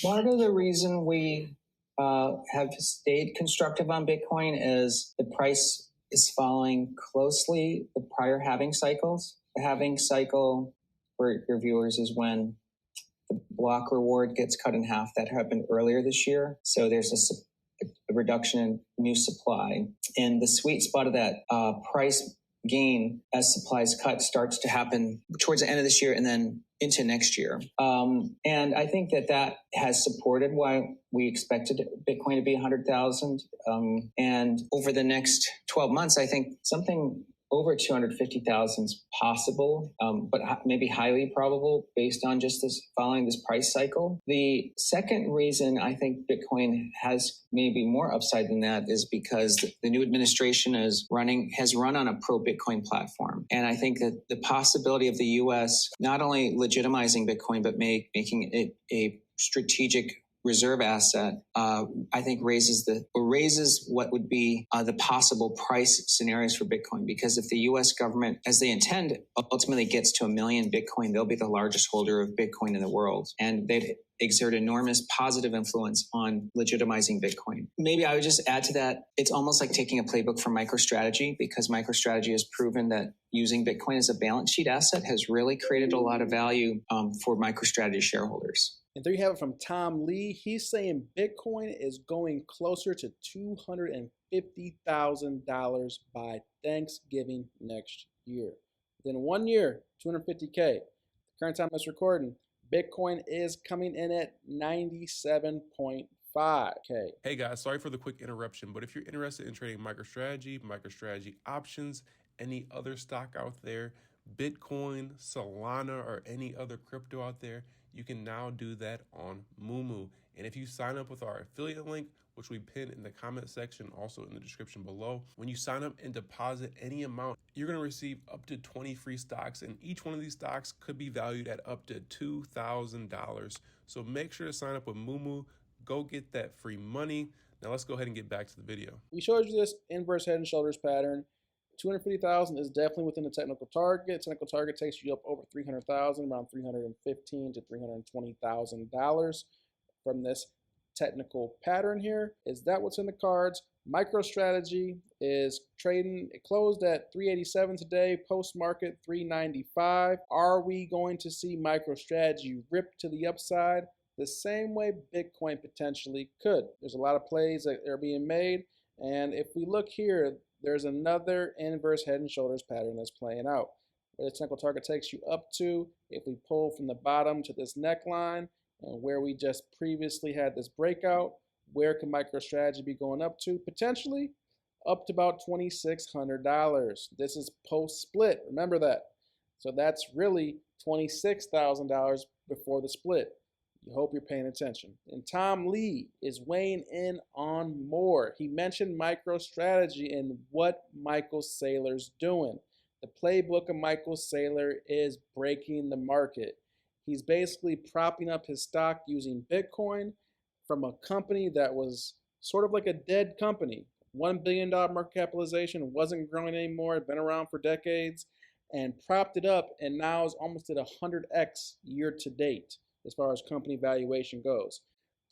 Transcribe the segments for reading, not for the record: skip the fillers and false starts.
Part of the reason we have stayed constructive on Bitcoin is the price is following closely the prior halving cycles. The halving cycle for your viewers is when the block reward gets cut in half. That happened earlier this year. So there's a reduction in new supply. And the sweet spot of that price gain as supply is cut starts to happen towards the end of this year and then into next year. And I think that has supported why we expected Bitcoin to be 100,000. And over the next 12 months, I think something over 250,000 is possible, but maybe highly probable based on just this following this price cycle. The second reason I think Bitcoin has maybe more upside than that is because the new administration has run on a pro-Bitcoin platform. And I think that the possibility of the US not only legitimizing Bitcoin, but making it a strategic reserve asset, I think raises what would be the possible price scenarios for Bitcoin. Because if the U.S. government, as they intend, ultimately gets to 1 million Bitcoin, they'll be the largest holder of Bitcoin in the world, and they'd exert enormous positive influence on legitimizing Bitcoin. Maybe I would just add to that, it's almost like taking a playbook from MicroStrategy, because MicroStrategy has proven that using Bitcoin as a balance sheet asset has really created a lot of value for MicroStrategy shareholders. And there you have it from Tom Lee. He's saying Bitcoin is going closer to $250,000 by Thanksgiving next year. Within 1 year, 250K. The current time it's recording, Bitcoin is coming in at 97.5K. Hey guys, sorry for the quick interruption, but if you're interested in trading MicroStrategy options, any other stock out there, Bitcoin, Solana, or any other crypto out there, you can now do that on MooMoo. And if you sign up with our affiliate link, which we pin in the comment section, also in the description below, when you sign up and deposit any amount, you're going to receive up to 20 free stocks. And each one of these stocks could be valued at up to $2,000. So make sure to sign up with MooMoo. Go get that free money. Now let's go ahead and get back to the video. We showed you this inverse head and shoulders pattern. 250,000 is definitely within the technical target. Technical target takes you up over 300,000, around $315,000 to $320,000 from this technical pattern here. Is that what's in the cards? MicroStrategy is trading. It closed at 387 today, post market 395. Are we going to see MicroStrategy rip to the upside the same way Bitcoin potentially could? There's a lot of plays that are being made, and if we look here, there's another inverse head and shoulders pattern that's playing out. Where the technical target takes you up to, if we pull from the bottom to this neckline, and where we just previously had this breakout, where can MicroStrategy be going up to? Potentially up to about $2,600. This is post-split, remember that. So that's really $26,000 before the split. You hope you're paying attention. And Tom Lee is weighing in on more. He mentioned MicroStrategy and what Michael Saylor's doing. The playbook of Michael Saylor is breaking the market. He's basically propping up his stock using Bitcoin from a company that was sort of like a dead company. $1 billion market capitalization, wasn't growing anymore, had been around for decades, and propped it up, and now is almost at 100x year to date as far as company valuation goes.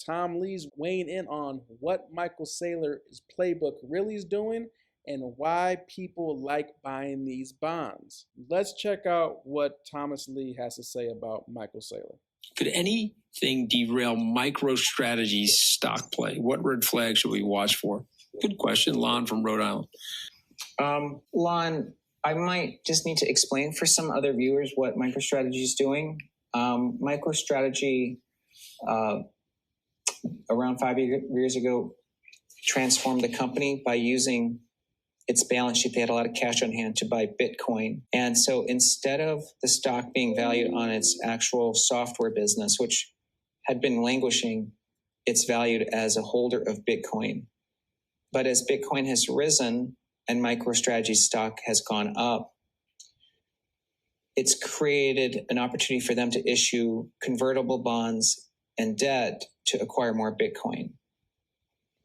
Tom Lee's weighing in on what Michael Saylor's playbook really is doing and why people like buying these bonds. Let's check out what Thomas Lee has to say about Michael Saylor. Could anything derail MicroStrategy's stock play? What red flags should we watch for? Good question, Lon from Rhode Island. Lon, I might just need to explain for some other viewers what MicroStrategy is doing. MicroStrategy, around 5 years ago, transformed the company by using its balance sheet. They had a lot of cash on hand to buy Bitcoin. And so instead of the stock being valued on its actual software business, which had been languishing, it's valued as a holder of Bitcoin. But as Bitcoin has risen and MicroStrategy's stock has gone up, it's created an opportunity for them to issue convertible bonds and debt to acquire more Bitcoin.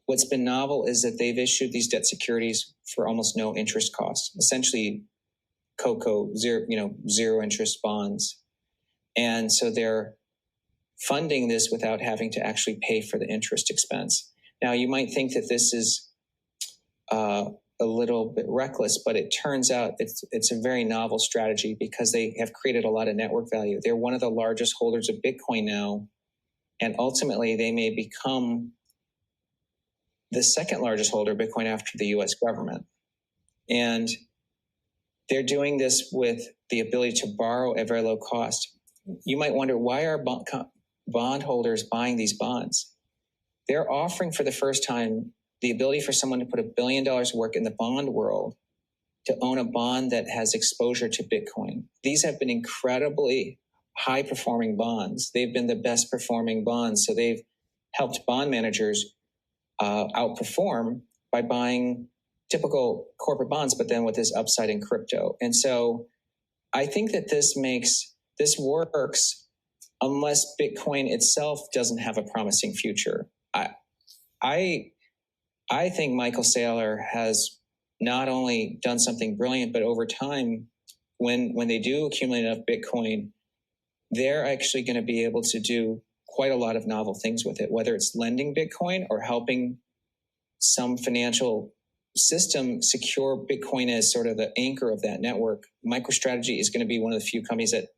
What's been novel is that they've issued these debt securities for almost no interest cost, essentially zero interest bonds. And so they're funding this without having to actually pay for the interest expense. Now, you might think that this is a little bit reckless, but it turns out it's a very novel strategy because they have created a lot of network value. They're one of the largest holders of Bitcoin now, and ultimately they may become the second largest holder of Bitcoin after the US government. And they're doing this with the ability to borrow at very low cost. You might wonder, why are bondholders buying these bonds? They're offering for the first time the ability for someone to put $1 billion of work in the bond world to own a bond that has exposure to Bitcoin. These have been incredibly high performing bonds. They've been the best performing bonds. So they've helped bond managers outperform by buying typical corporate bonds, but then with this upside in crypto. And so I think that this works unless Bitcoin itself doesn't have a promising future. I think Michael Saylor has not only done something brilliant, but over time, when they do accumulate enough Bitcoin, they're actually going to be able to do quite a lot of novel things with it, whether it's lending Bitcoin or helping some financial system secure Bitcoin as sort of the anchor of that network. Microstrategy is going to be one of the few companies that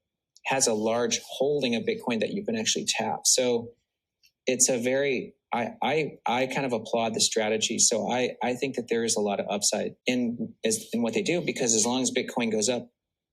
has a large holding of Bitcoin that you can actually tap. So it's a very, I kind of applaud the strategy. So I think that there is a lot of upside in what they do, because as long as Bitcoin goes up,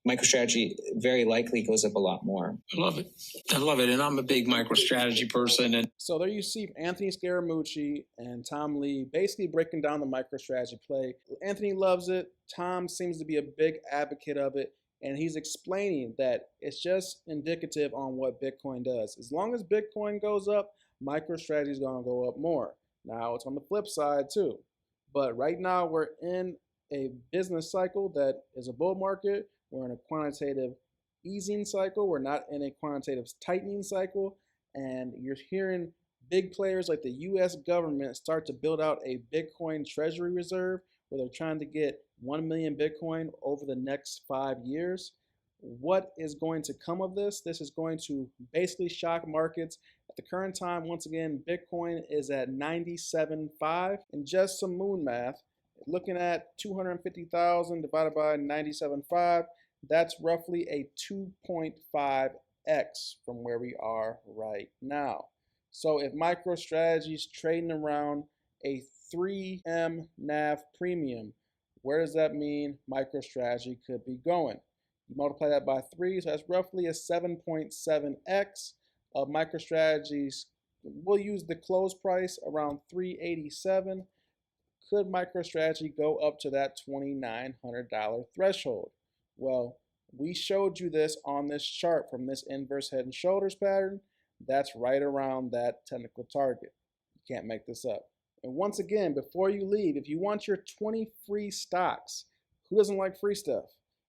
MicroStrategy very likely goes up a lot more. I love it. I love it. And I'm a big MicroStrategy person. And so there you see Anthony Scaramucci and Tom Lee basically breaking down the MicroStrategy play. Anthony loves it. Tom seems to be a big advocate of it. And he's explaining that it's just indicative on what Bitcoin does. As long as Bitcoin goes up, MicroStrategy is going to go up more. Now, it's on the flip side too. But right now, we're in a business cycle that is a bull market. We're in a quantitative easing cycle. We're not in a quantitative tightening cycle. And you're hearing big players like the US government start to build out a Bitcoin treasury reserve where they're trying to get 1 million Bitcoin over the next 5 years. What is going to come of this? This is going to basically shock markets. At the current time, once again, Bitcoin is at 97.5. And just some moon math, looking at 250,000 divided by 97.5, that's roughly a 2.5x from where we are right now. So if MicroStrategy is trading around a 3M NAV premium, where does that mean MicroStrategy could be going? You multiply that by 3, so that's roughly a 7.7x of MicroStrategy's. We'll use the close price around 387. Could MicroStrategy go up to that $2,900 threshold? Well, we showed you this on this chart from this inverse head and shoulders pattern. That's right around that technical target. You can't make this up. And once again, before you leave, if you want your 20 free stocks, who doesn't like free stuff?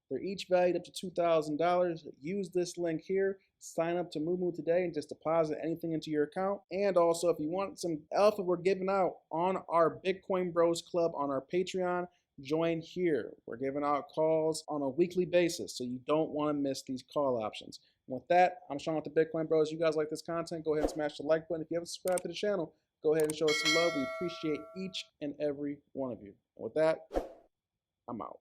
They're each valued up to $2,000. Use this link here. Sign up to MooMoo today and just deposit anything into your account. And also, if you want some alpha we're giving out on our Bitcoin Bros Club on our Patreon, join here. We're giving out calls on a weekly basis, so you don't want to miss these call options. And with that, I'm Sean with the Bitcoin Bros. You guys like this content, go ahead and smash the like button. If you haven't subscribed to the channel, go ahead and show us some love. We appreciate each and every one of you. And with that, I'm out.